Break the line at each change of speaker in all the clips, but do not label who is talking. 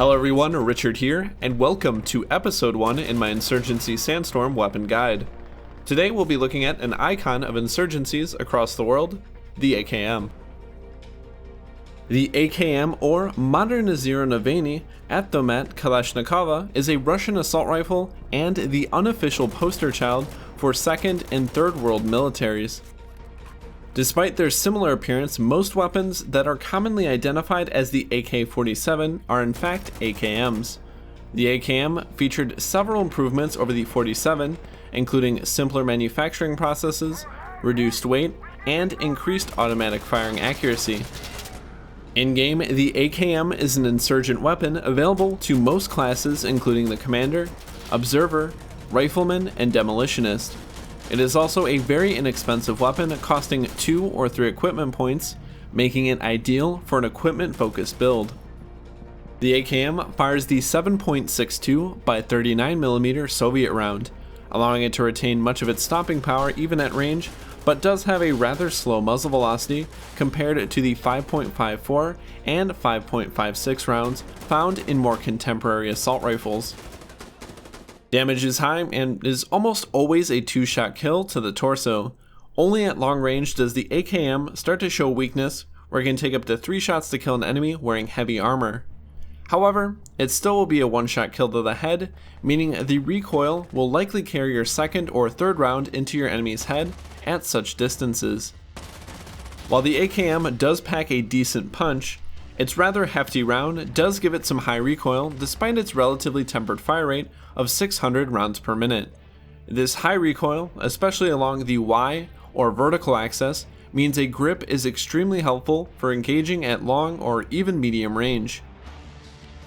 Hello everyone, Richard here, and welcome to episode 1 in my Insurgency Sandstorm weapon guide. Today we'll be looking at an icon of insurgencies across the world, the AKM. The AKM, or Modernizirovanny Automat Kalashnikova, is a Russian assault rifle and the unofficial poster child for second and third world militaries. Despite their similar appearance, most weapons that are commonly identified as the AK-47 are in fact AKMs. The AKM featured several improvements over the 47, including simpler manufacturing processes, reduced weight, and increased automatic firing accuracy. In-game, the AKM is an insurgent weapon available to most classes including the Commander, Observer, Rifleman, and Demolitionist. It is also a very inexpensive weapon, costing 2 or 3 equipment points, making it ideal for an equipment-focused build. The AKM fires the 7.62 by 39mm Soviet round, allowing it to retain much of its stopping power even at range, but does have a rather slow muzzle velocity compared to the 5.54 and 5.56 rounds found in more contemporary assault rifles. Damage is high and is almost always a 2-shot kill to the torso. Only at long range does the AKM start to show weakness, where it can take up to 3 shots to kill an enemy wearing heavy armor. However, it still will be a 1-shot kill to the head, meaning the recoil will likely carry your second or third round into your enemy's head at such distances. While the AKM does pack a decent punch, its rather hefty round does give it some high recoil despite its relatively tempered fire rate of 600 rounds per minute. This high recoil, especially along the Y or vertical axis, means a grip is extremely helpful for engaging at long or even medium range.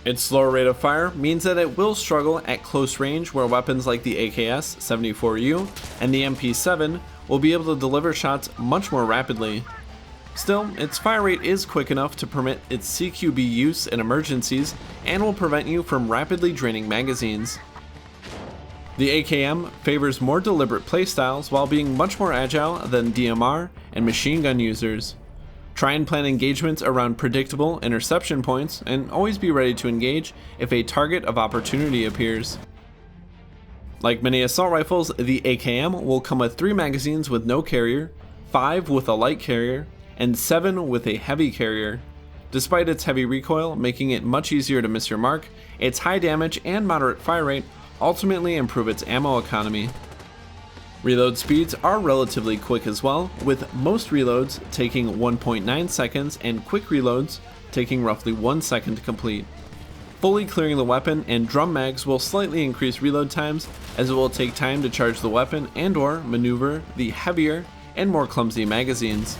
Its slower rate of fire means that it will struggle at close range, where weapons like the AKS-74U and the MP7 will be able to deliver shots much more rapidly. Still, its fire rate is quick enough to permit its CQB use in emergencies and will prevent you from rapidly draining magazines. The AKM favors more deliberate playstyles while being much more agile than DMR and machine gun users. Try and plan engagements around predictable interception points, and always be ready to engage if a target of opportunity appears. Like many assault rifles, the AKM will come with 3 magazines with no carrier, 5 with a light carrier, and 7 with a heavy carrier. Despite its heavy recoil making it much easier to miss your mark, its high damage and moderate fire rate ultimately improve its ammo economy. Reload speeds are relatively quick as well, with most reloads taking 1.9 seconds and quick reloads taking roughly 1 second to complete. Fully clearing the weapon and drum mags will slightly increase reload times, as it will take time to charge the weapon and/or maneuver the heavier and more clumsy magazines.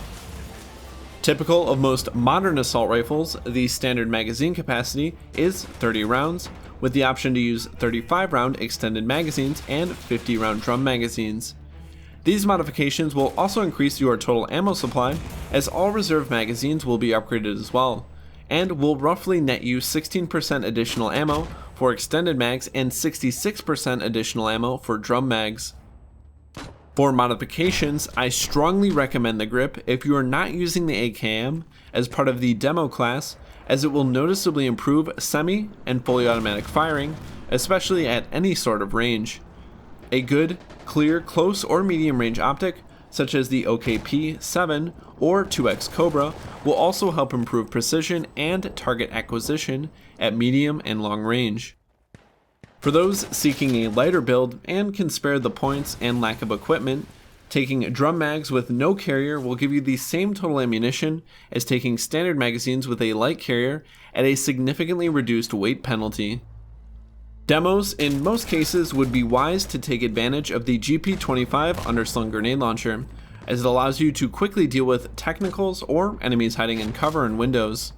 Typical of most modern assault rifles, the standard magazine capacity is 30 rounds, with the option to use 35-round extended magazines and 50-round drum magazines. These modifications will also increase your total ammo supply, as all reserve magazines will be upgraded as well, and will roughly net you 16% additional ammo for extended mags and 66% additional ammo for drum mags. For modifications, I strongly recommend the grip if you are not using the AKM as part of the demo class, as it will noticeably improve semi and fully automatic firing, especially at any sort of range. A good, clear, close or medium range optic, such as the OKP-7 or 2X Cobra, will also help improve precision and target acquisition at medium and long range. For those seeking a lighter build and can spare the points and lack of equipment, taking drum mags with no carrier will give you the same total ammunition as taking standard magazines with a light carrier at a significantly reduced weight penalty. Demos in most cases would be wise to take advantage of the GP25 underslung grenade launcher, as it allows you to quickly deal with technicals or enemies hiding in cover and windows.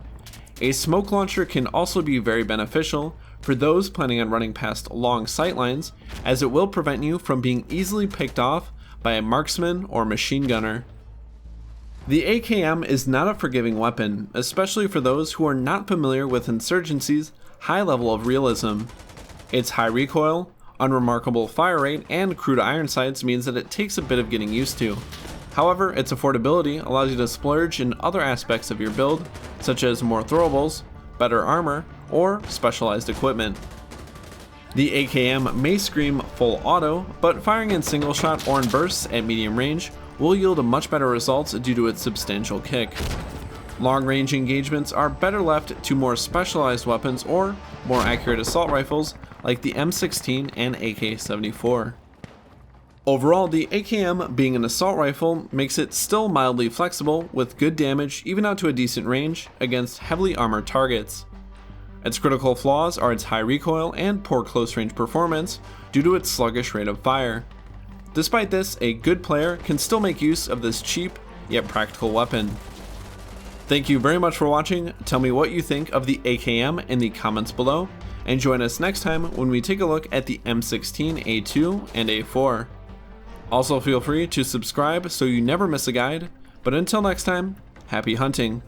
A smoke launcher can also be very beneficial for those planning on running past long sightlines, as it will prevent you from being easily picked off by a marksman or machine gunner. The AKM is not a forgiving weapon, especially for those who are not familiar with Insurgency's high level of realism. Its high recoil, unremarkable fire rate, and crude iron sights means that it takes a bit of getting used to. However, its affordability allows you to splurge in other aspects of your build, such as more throwables, better armor, or specialized equipment. The AKM may scream full auto, but firing in single shot or in bursts at medium range will yield a much better results due to its substantial kick. Long range engagements are better left to more specialized weapons or more accurate assault rifles like the M16 and AK-74. Overall, the AKM being an assault rifle makes it still mildly flexible with good damage even out to a decent range against heavily armored targets. Its critical flaws are its high recoil and poor close range performance due to its sluggish rate of fire. Despite this, a good player can still make use of this cheap yet practical weapon. Thank you very much for watching. Tell me what you think of the AKM in the comments below, and join us next time when we take a look at the M16, A2, and A4. Also feel free to subscribe so you never miss a guide, but until next time, happy hunting.